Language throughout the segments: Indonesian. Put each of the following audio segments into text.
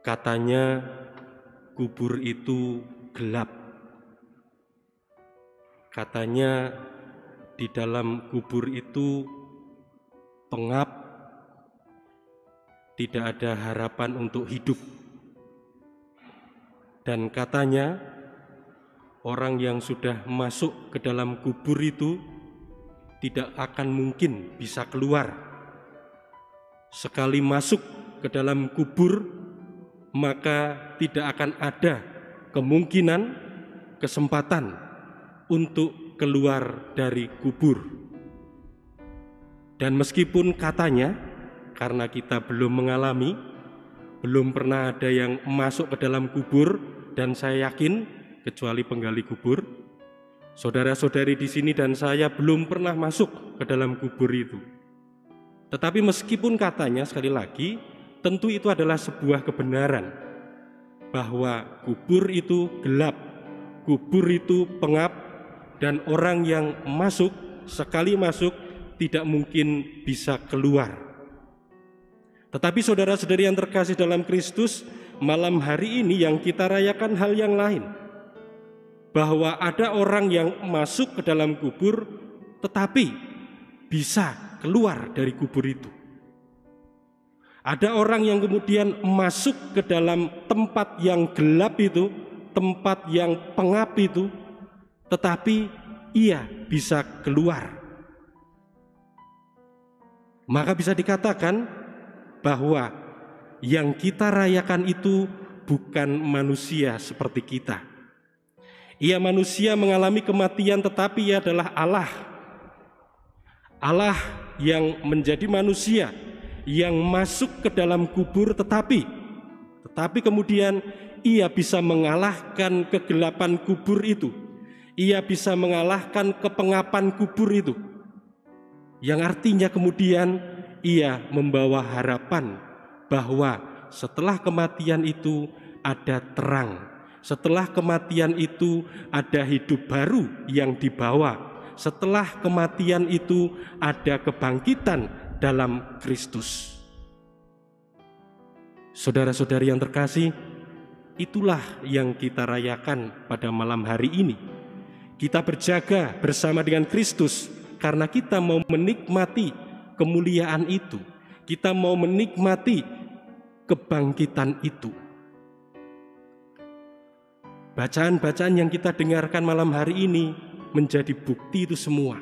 Katanya kubur itu gelap. Katanya di dalam kubur itu pengap, tidak ada harapan untuk hidup. Dan katanya orang yang sudah masuk ke dalam kubur itu tidak akan mungkin bisa keluar. Sekali masuk ke dalam kubur, maka tidak akan ada kemungkinan, kesempatan untuk keluar dari kubur. Dan meskipun katanya, karena kita belum mengalami, belum pernah ada yang masuk ke dalam kubur, dan saya yakin kecuali penggali kubur, saudara-saudari di sini dan saya belum pernah masuk ke dalam kubur itu. Tetapi meskipun katanya, sekali lagi, tentu itu adalah sebuah kebenaran bahwa kubur itu gelap, kubur itu pengap, dan orang yang masuk, sekali masuk, tidak mungkin bisa keluar. Tetapi saudara-saudari yang terkasih dalam Kristus, malam hari ini yang kita rayakan hal yang lain. Bahwa ada orang yang masuk ke dalam kubur, tetapi bisa keluar dari kubur itu. Ada orang yang kemudian masuk ke dalam tempat yang gelap itu, tempat yang pengap itu, tetapi ia bisa keluar. Maka bisa dikatakan bahwa yang kita rayakan itu bukan manusia seperti kita. Ia manusia mengalami kematian, tetapi ia adalah Allah. Allah yang menjadi manusia, yang masuk ke dalam kubur, tetapi kemudian ia bisa mengalahkan kegelapan kubur itu. Ia bisa mengalahkan kepengapan kubur itu. Yang artinya kemudian ia membawa harapan bahwa setelah kematian itu ada terang. Setelah kematian itu ada hidup baru yang dibawa. Setelah kematian itu ada kebangkitan dalam Kristus. Saudara-saudari yang terkasih, itulah yang kita rayakan pada malam hari ini. Kita berjaga bersama dengan Kristus karena kita mau menikmati kemuliaan itu. Kita mau menikmati kebangkitan itu. Bacaan-bacaan yang kita dengarkan malam hari ini menjadi bukti itu semua.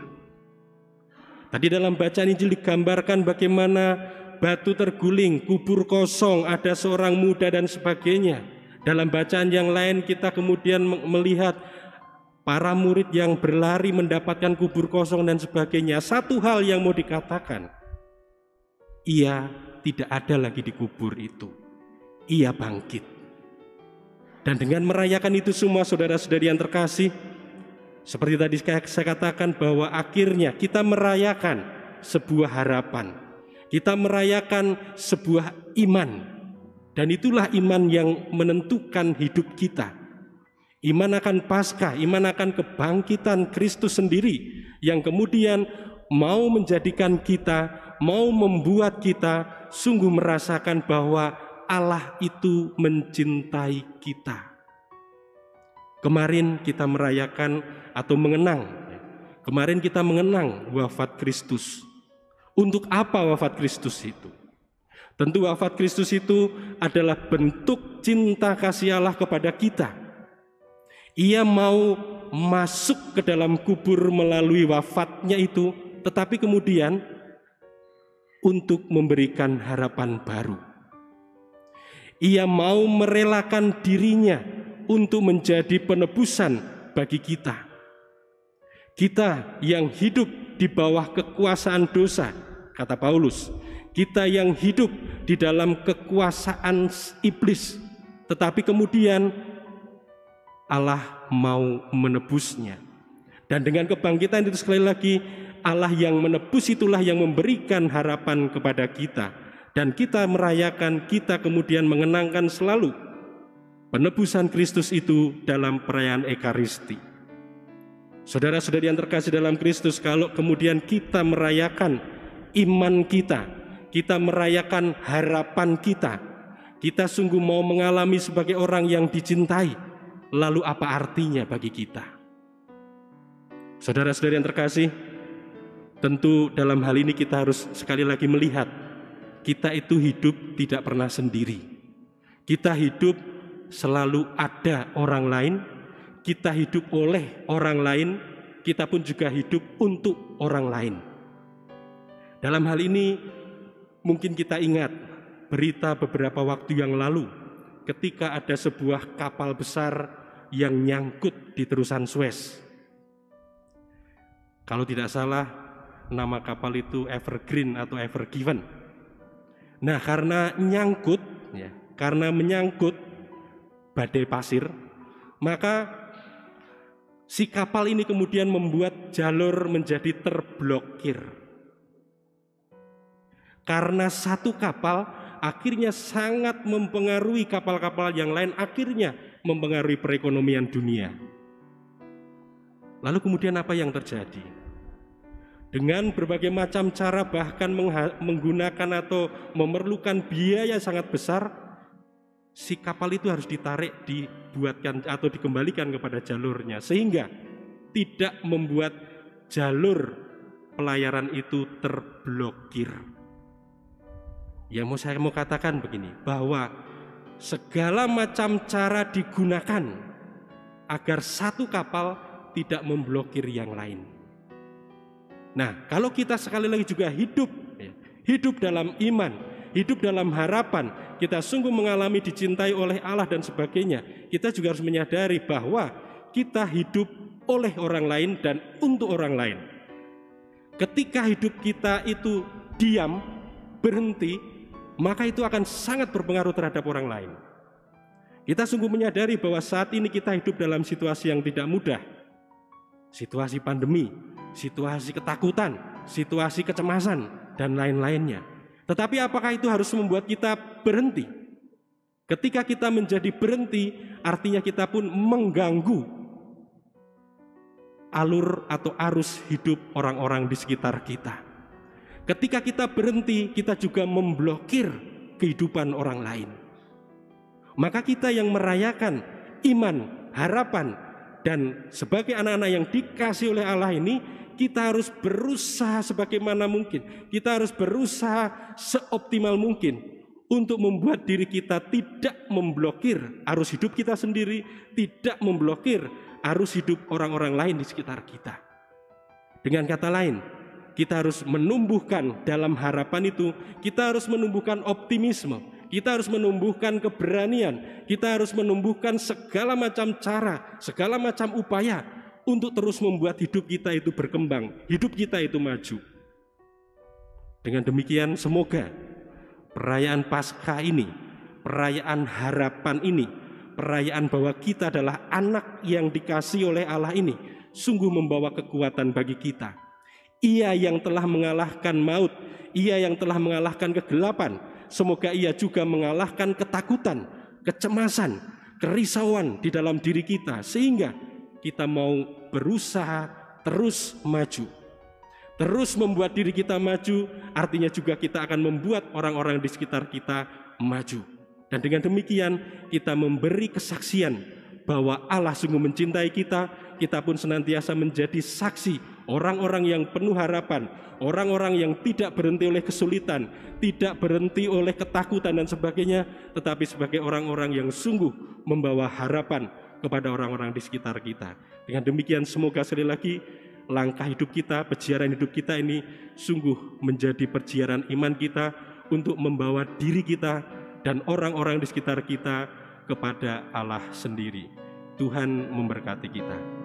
Tadi dalam bacaan Injil digambarkan bagaimana batu terguling, kubur kosong, ada seorang muda dan sebagainya. Dalam bacaan yang lain kita kemudian melihat para murid yang berlari mendapatkan kubur kosong dan sebagainya. Satu hal yang mau dikatakan, ia tidak ada lagi di kubur itu. Ia bangkit. Dan dengan merayakan itu semua, saudara-saudari yang terkasih, seperti tadi saya katakan bahwa akhirnya kita merayakan sebuah harapan. Kita merayakan sebuah iman. Dan itulah iman yang menentukan hidup kita. Iman akan Paskah, iman akan kebangkitan Kristus sendiri yang kemudian mau menjadikan kita, mau membuat kita sungguh merasakan bahwa Allah itu mencintai kita. Kemarin kita merayakan atau mengenang, kemarin kita mengenang wafat Kristus. Untuk apa wafat Kristus itu? Tentu wafat Kristus itu adalah bentuk cinta kasih Allah kepada kita. Ia mau masuk ke dalam kubur melalui wafatnya itu, tetapi kemudian untuk memberikan harapan baru. Ia mau merelakan dirinya untuk menjadi penebusan bagi kita. Kita yang hidup di bawah kekuasaan dosa, kata Paulus, kita yang hidup di dalam kekuasaan iblis, tetapi kemudian Allah mau menebusnya. Dan dengan kebangkitan itu sekali lagi, Allah yang menebus itulah yang memberikan harapan kepada kita. Dan kita merayakan, kita kemudian mengenangkan selalu penebusan Kristus itu dalam perayaan Ekaristi. Saudara-saudari yang terkasih dalam Kristus, kalau kemudian kita merayakan iman kita, kita merayakan harapan kita sungguh mau mengalami sebagai orang yang dicintai, lalu apa artinya bagi kita? Saudara-saudari yang terkasih, tentu dalam hal ini kita harus sekali lagi melihat, kita itu hidup tidak pernah sendiri. Kita hidup selalu ada orang lain, kita hidup oleh orang lain, kita pun juga hidup untuk orang lain. Dalam hal ini mungkin kita ingat berita beberapa waktu yang lalu ketika ada sebuah kapal besar yang nyangkut di terusan Suez. Kalau tidak salah nama kapal itu Evergreen atau Evergiven. Nah, karena nyangkut, karena menyangkut badai pasir, maka si kapal ini kemudian membuat jalur menjadi terblokir. Karena satu kapal akhirnya sangat mempengaruhi kapal-kapal yang lain, akhirnya mempengaruhi perekonomian dunia. Lalu kemudian apa yang terjadi? Dengan berbagai macam cara, bahkan menggunakan atau memerlukan biaya sangat besar, si kapal itu harus ditarik, dibuatkan atau dikembalikan kepada jalurnya, sehingga tidak membuat jalur pelayaran itu terblokir. Yang saya mau katakan begini, bahwa segala macam cara digunakan agar satu kapal tidak memblokir yang lain. Nah, kalau kita sekali lagi juga hidup dalam iman, hidup dalam harapan, kita sungguh mengalami dicintai oleh Allah dan sebagainya, kita juga harus menyadari bahwa kita hidup oleh orang lain dan untuk orang lain. Ketika hidup kita itu diam, berhenti, maka itu akan sangat berpengaruh terhadap orang lain. Kita sungguh menyadari bahwa saat ini kita hidup dalam situasi yang tidak mudah. Situasi pandemi, situasi ketakutan, situasi kecemasan, dan lain-lainnya. Tetapi apakah itu harus membuat kita berhenti? Ketika kita menjadi berhenti, artinya kita pun mengganggu alur atau arus hidup orang-orang di sekitar kita. Ketika kita berhenti, kita juga memblokir kehidupan orang lain. Maka kita yang merayakan iman, harapan, dan sebagai anak-anak yang dikasih oleh Allah ini, kita harus berusaha sebagaimana mungkin. Kita harus berusaha seoptimal mungkin untuk membuat diri kita tidak memblokir arus hidup kita sendiri, tidak memblokir arus hidup orang-orang lain di sekitar kita. Dengan kata lain, kita harus menumbuhkan dalam harapan itu, kita harus menumbuhkan optimisme, kita harus menumbuhkan keberanian, kita harus menumbuhkan segala macam cara, segala macam upaya untuk terus membuat hidup kita itu berkembang, hidup kita itu maju. Dengan demikian semoga perayaan Paskah ini, perayaan harapan ini, perayaan bahwa kita adalah anak yang dikasihi oleh Allah ini, sungguh membawa kekuatan bagi kita. Ia yang telah mengalahkan maut, ia yang telah mengalahkan kegelapan, semoga ia juga mengalahkan ketakutan, kecemasan, kerisauan di dalam diri kita, sehingga kita mau berusaha terus maju. Terus membuat diri kita maju, artinya juga kita akan membuat orang-orang di sekitar kita maju. Dan dengan demikian kita memberi kesaksian bahwa Allah sungguh mencintai kita, kita pun senantiasa menjadi saksi orang-orang yang penuh harapan, orang-orang yang tidak berhenti oleh kesulitan, tidak berhenti oleh ketakutan dan sebagainya, tetapi sebagai orang-orang yang sungguh membawa harapan kepada orang-orang di sekitar kita. Dengan demikian semoga sekali lagi langkah hidup kita, perjalanan hidup kita ini sungguh menjadi perjalanan iman kita untuk membawa diri kita dan orang-orang di sekitar kita kepada Allah sendiri. Tuhan memberkati kita.